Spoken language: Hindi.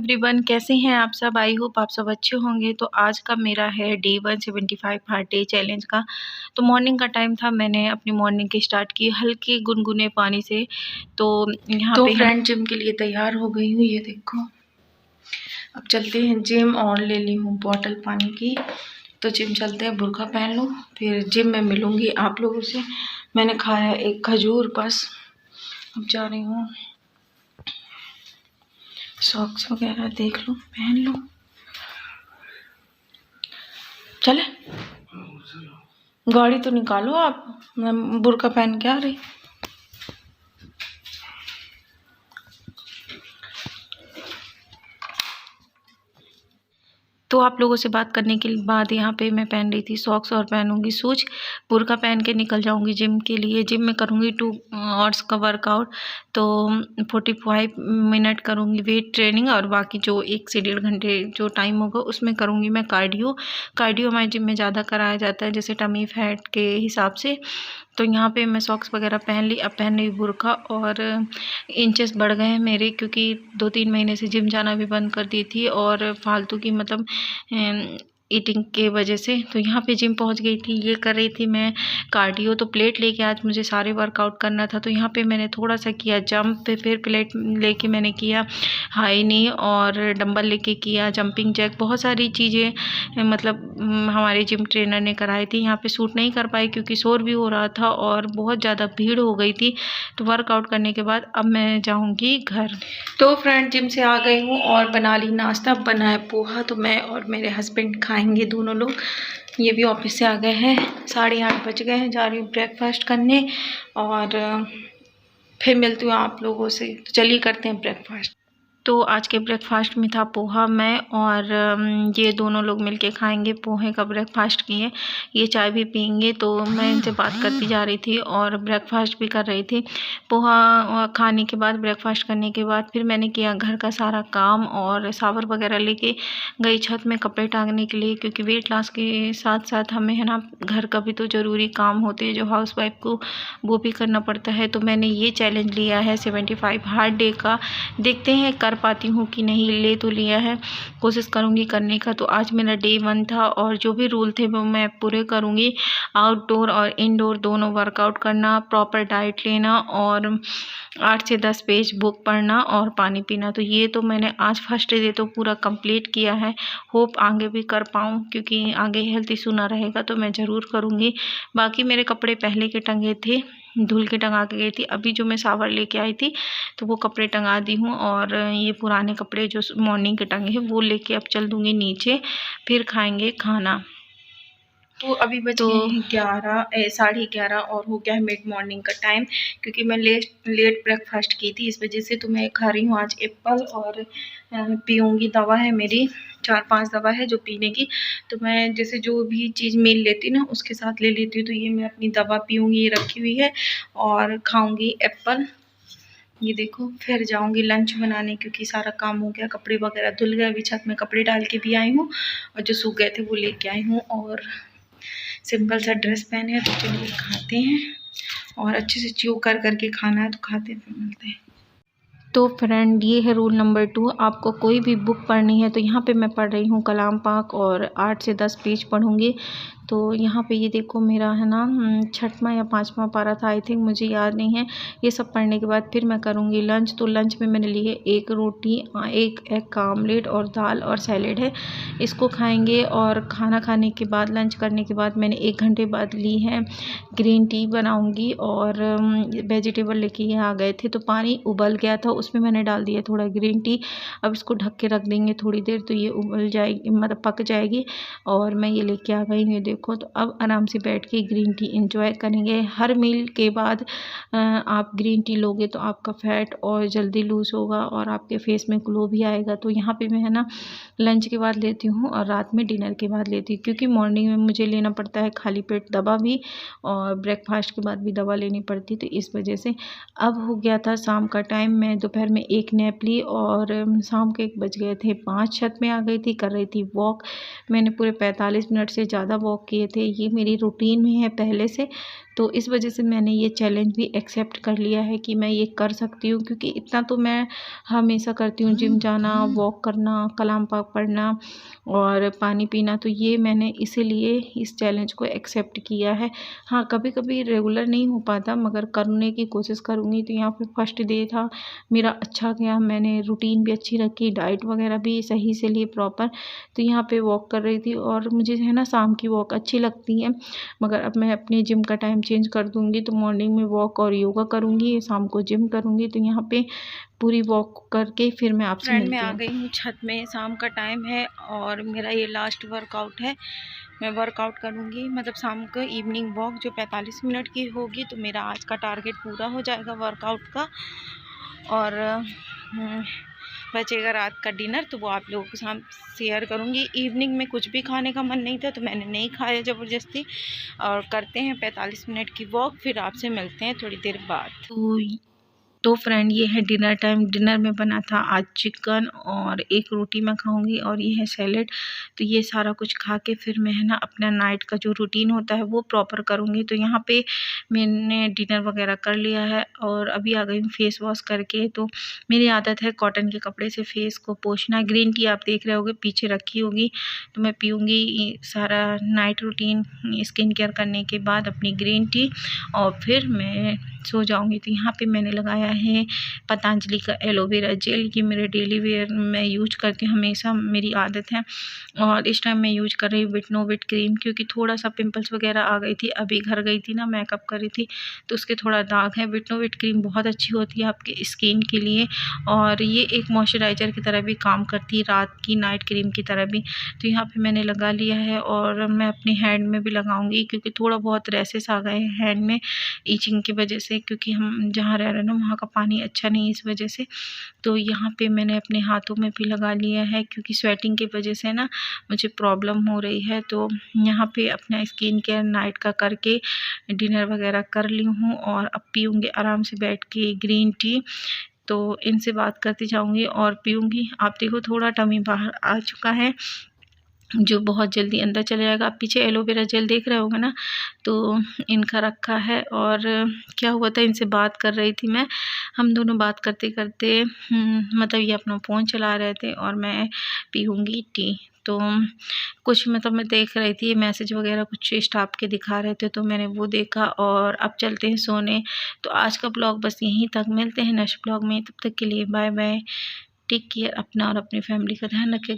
एवरीवन, कैसे हैं आप सब। आई होप आप सब अच्छे होंगे। तो आज का मेरा है डे 175 हार्ट डे चैलेंज का। तो मॉर्निंग का टाइम था, मैंने अपनी मॉर्निंग की स्टार्ट की हल्के गुनगुने पानी से। तो यहाँ पे फ्रेंड जिम के लिए तैयार हो गई हूँ, ये देखो। अब चलते हैं जिम और ले ली हूँ बॉटल पानी की। तो जिम चलते हैं, बुर्का पहन लूँ, फिर जिम में मिलूँगी आप लोगों से। मैंने खाया एक खजूर बस। अब जा रही हूँ, सॉक्स वगैरह देख लो, पहन लो, चले। गाड़ी तो निकालो आप, मैं बुर्का पहन के आ रही। तो आप लोगों से बात करने के बाद यहाँ पे मैं पहन रही थी सॉक्स और पहनूंगी शूज। बुर्का पहन के निकल जाऊंगी जिम के लिए। जिम में करूंगी 2 आवर्स का वर्कआउट। तो 45 मिनट करूंगी वेट ट्रेनिंग, और बाकी जो 1 से 1.5 घंटे जो टाइम होगा उसमें करूंगी मैं कार्डियो। कार्डियो हमारे जिम में ज़्यादा कराया जाता है, जैसे टमी फैट के हिसाब से। तो यहाँ पे मैं सॉक्स वगैरह पहन ली। अब पहन रही बुर्का, और इंचेस बढ़ गए हैं मेरे, क्योंकि 2-3 महीने से जिम जाना भी बंद कर दी थी, और फालतू की मतलब ईटिंग के वजह से। तो यहाँ पे जिम पहुँच गई थी, ये कर रही थी मैं कार्डियो। तो प्लेट लेके आज मुझे सारे वर्कआउट करना था। तो यहाँ पे मैंने थोड़ा सा किया जंप, फिर प्लेट लेके मैंने किया हाई नी, और डंबल लेके किया जंपिंग जैक। बहुत सारी चीज़ें मतलब हमारे जिम ट्रेनर ने कराई थी। यहाँ पे शूट नहीं कर पाई क्योंकि शोर भी हो रहा था और बहुत ज़्यादा भीड़ हो गई थी। तो वर्कआउट करने के बाद अब मैं जाऊँगी घर। तो फ्रेंड जिम से आ गई हूँ और बना ली नाश्ता। बना है पोहा, तो मैं और मेरे हस्बैंड खाएंगे दोनों लोग। ये भी ऑफिस से आ गए हैं, 8:30 बज गए हैं। जा रही हूँ ब्रेकफास्ट करने, और फिर मिलती हूँ आप लोगों से। तो चलिए करते हैं ब्रेकफास्ट। तो आज के ब्रेकफास्ट में था पोहा। मैं और ये दोनों लोग मिलके खाएंगे पोहे का ब्रेकफास्ट किए। ये चाय भी पीएंगे। तो मैं इनसे बात करती जा रही थी और ब्रेकफास्ट भी कर रही थी। पोहा खाने के बाद, ब्रेकफास्ट करने के बाद, फिर मैंने किया घर का सारा काम, और शावर वगैरह लेके गई छत में कपड़े टांगने के लिए, क्योंकि वेट लॉस के साथ साथ हमें है ना घर का भी तो ज़रूरी काम होते हैं जो हाउस वाइफ को, वो भी करना पड़ता है। तो मैंने ये चैलेंज लिया है 75 हार्ट डे का। देखते हैं कर पाती हूँ कि नहीं। ले तो लिया है, कोशिश करूँगी करने का। तो आज मेरा डे 1 था, और जो भी रूल थे वो मैं पूरे करूँगी। आउटडोर और इनडोर दोनों वर्कआउट करना, प्रॉपर डाइट लेना, और 8 से 10 पेज बुक पढ़ना, और पानी पीना। तो ये तो मैंने आज फर्स्ट डे तो पूरा कंप्लीट किया है। होप आगे भी कर पाऊँ, क्योंकि आगे हेल्थ इशू ना रहेगा तो मैं ज़रूर करूँगी। बाकी मेरे कपड़े पहले के टंगे थे, धुल के टंगा के गई थी। अभी जो मैं शावर लेके आई थी तो वो कपड़े टंगा दी हूँ, और ये पुराने कपड़े जो मॉर्निंग के टंगे हैं वो लेके अब चल दूँगी नीचे। फिर खाएंगे खाना। तो अभी बज गए हैं 11, 11:30, और हो गया है मिड मॉर्निंग का टाइम, क्योंकि मैं लेट ब्रेकफास्ट की थी, इस वजह से। तो मैं खा रही हूँ आज एप्पल, और पीऊँगी। दवा है मेरी, 4-5 दवा है जो पीने की। तो मैं जैसे जो भी चीज़ मील लेती ना उसके साथ ले लेती हूँ। तो ये मैं अपनी दवा पीऊँगी, ये रखी हुई है, और खाऊँगी एप्पल। ये देखो, फिर जाऊंगी लंच बनाने, क्योंकि सारा काम हो गया, कपड़े वगैरह धुल गए। अभी छत में कपड़े डाल के भी आई हूँ, और जो सूख गए थे वो लेके आई हूँ, और सिंपल सा ड्रेस पहने हैं। तो चलिए खाते हैं, और अच्छे से च्यू कर करके खाना है। तो खाते हैं, फिर मिलते हैं। तो फ्रेंड ये है रूल नंबर 2। आपको कोई भी बुक पढ़नी है, तो यहाँ पे मैं पढ़ रही हूँ कलाम पाक, और 8 से 10 पेज पढ़ूँगी। तो यहाँ पे ये देखो मेरा है ना 6वां या 5वां पारा था, आई थिंक, मुझे याद नहीं है। ये सब पढ़ने के बाद फिर मैं करूँगी लंच। तो लंच में मैंने ली है 1 रोटी, 1 एग का आमलेट, और दाल और सैलेड है। इसको खाएंगे, और खाना खाने के बाद, लंच करने के बाद, मैंने 1 घंटे बाद ली है ग्रीन टी बनाऊँगी। और वेजिटेबल लेके आ गए थे, तो पानी उबल गया था, उसमें मैंने डाल दिया थोड़ा ग्रीन टी। अब इसको ढक के रख देंगे थोड़ी देर, तो ये उबल जाएगी, मतलब पक जाएगी। और मैं ये लेके आ गई हूँ, देखो। तो अब आराम से बैठ के ग्रीन टी एंजॉय करेंगे। हर मील के बाद आप ग्रीन टी लोगे तो आपका फैट और जल्दी लूज़ होगा, और आपके फेस में ग्लो भी आएगा। तो यहाँ पे मैं है ना लंच के बाद लेती हूँ, और रात में डिनर के बाद लेती हूँ, क्योंकि मॉर्निंग में मुझे लेना पड़ता है खाली पेट दवा भी, और ब्रेकफास्ट के बाद भी दवा लेनी पड़ती। तो इस वजह से अब हो गया था शाम का टाइम। मैं दोपहर में 1 नैप ली, और शाम के 1 बज गए थे 5। छत में आ गई थी, कर रही थी वॉक। मैंने पूरे 45 मिनट से ज़्यादा वॉक किए थे। ये मेरी रूटीन में है पहले से। तो इस वजह से मैंने ये चैलेंज भी एक्सेप्ट कर लिया है कि मैं ये कर सकती हूँ, क्योंकि इतना तो मैं हमेशा करती हूँ, जिम जाना, वॉक करना, कलाम पाक पढ़ना और पानी पीना। तो ये मैंने इसीलिए इस चैलेंज को एक्सेप्ट किया है। हाँ, कभी कभी रेगुलर नहीं हो पाता, मगर करने की कोशिश करूँगी। तो यहाँ पे फर्स्ट डे था मेरा अच्छा गया, मैंने रूटीन भी अच्छी रखी, डाइट वगैरह भी सही से ली प्रॉपर। तो यहाँ पे वॉक कर रही थी और मुझे है ना शाम की वॉक अच्छी लगती है, मगर अब मैं अपने जिम का टाइम चेंज कर दूँगी। तो मॉर्निंग में वॉक और योगा करूँगी, शाम को जिम करूँगी। तो यहाँ पे पूरी वॉक करके फिर मैं आपसे मिलती हूँ। मैं आ गई हूँ छत में, शाम का टाइम है और मेरा ये लास्ट वर्कआउट है। मैं वर्कआउट करूँगी, मतलब शाम को इवनिंग वॉक जो 45 मिनट की होगी। तो मेरा आज का टारगेट पूरा हो जाएगा वर्कआउट का। और बचेगा रात का डिनर, तो वो आप लोगों के साथ शेयर करूँगी। इवनिंग में कुछ भी खाने का मन नहीं था, तो मैंने नहीं खाया ज़बरदस्ती। और करते हैं 45 मिनट की वॉक, फिर आपसे मिलते हैं थोड़ी देर बाद। तो फ्रेंड, ये है डिनर टाइम। डिनर में बना था आज चिकन और एक रोटी मैं खाऊंगी और ये है सैलेड। तो ये सारा कुछ खा के फिर मैं है ना अपना नाइट का जो रूटीन होता है वो प्रॉपर करूँगी। तो यहाँ पे मैंने डिनर वगैरह कर लिया है और अभी आ गई हूँ फेस वॉश करके। तो मेरी आदत है कॉटन के कपड़े से फेस को पोंछना। ग्रीन टी आप देख रहे होगे पीछे रखी होगी, तो मैं पीऊँगी सारा नाइट रूटीन स्किन केयर करने के बाद अपनी ग्रीन टी, और फिर मैं सो जाऊंगी। तो यहाँ पे मैंने लगाया है पतंजलि का एलोवेरा जेल। ये मेरे डेली वेयर मैं यूज करती हूँ, हमेशा मेरी आदत है। और इस टाइम मैं यूज कर रही हूँ विटनोविट क्रीम, क्योंकि थोड़ा सा पिंपल्स वगैरह आ गई थी। अभी घर गई थी ना, मेकअप कर रही थी, तो उसके थोड़ा दाग है। विटनोविट क्रीम बहुत अच्छी होती है आपके स्किन के लिए, और ये एक मॉइस्चराइज़र की तरह भी काम करती है, रात की नाइट क्रीम की तरह भी। तो यहाँ पे मैंने लगा लिया है और मैं अपने हैंड में भी लगाऊंगी, क्योंकि थोड़ा बहुत रैसेस आ गए हैं हैंड में ईचिंग की वजह से, क्योंकि हम जहाँ रह रहे हैं ना वहाँ का पानी अच्छा नहीं है इस वजह से। तो यहाँ पे मैंने अपने हाथों में भी लगा लिया है, क्योंकि स्वेटिंग की वजह से ना मुझे प्रॉब्लम हो रही है। तो यहाँ पे अपना स्किन केयर नाइट का करके डिनर वगैरह कर ली हूँ और अब पीऊँगी आराम से बैठ के ग्रीन टी। तो इनसे बात करती जाऊँगी और पीऊँगी। आप देखो थोड़ा टमी बाहर आ चुका है, जो बहुत जल्दी अंदर चले जाएगा। आप पीछे एलोवेरा जेल देख रहे होगे ना, तो इनका रखा है। और क्या हुआ था, इनसे बात कर रही थी मैं, हम दोनों बात करते करते मतलब ये अपना फ़ोन चला रहे थे और मैं पीऊँगी टी। तो कुछ मतलब मैं देख रही थी मैसेज वगैरह कुछ स्टाफ के दिखा रहे थे, तो मैंने वो देखा और अब चलते हैं सोने। तो आज का ब्लॉग बस यहीं तक, मिलते हैं नेक्स्ट ब्लॉग में। तब तक के लिए बाय बाय, टेक केयर, अपना और अपनी फैमिली का ध्यान रखें।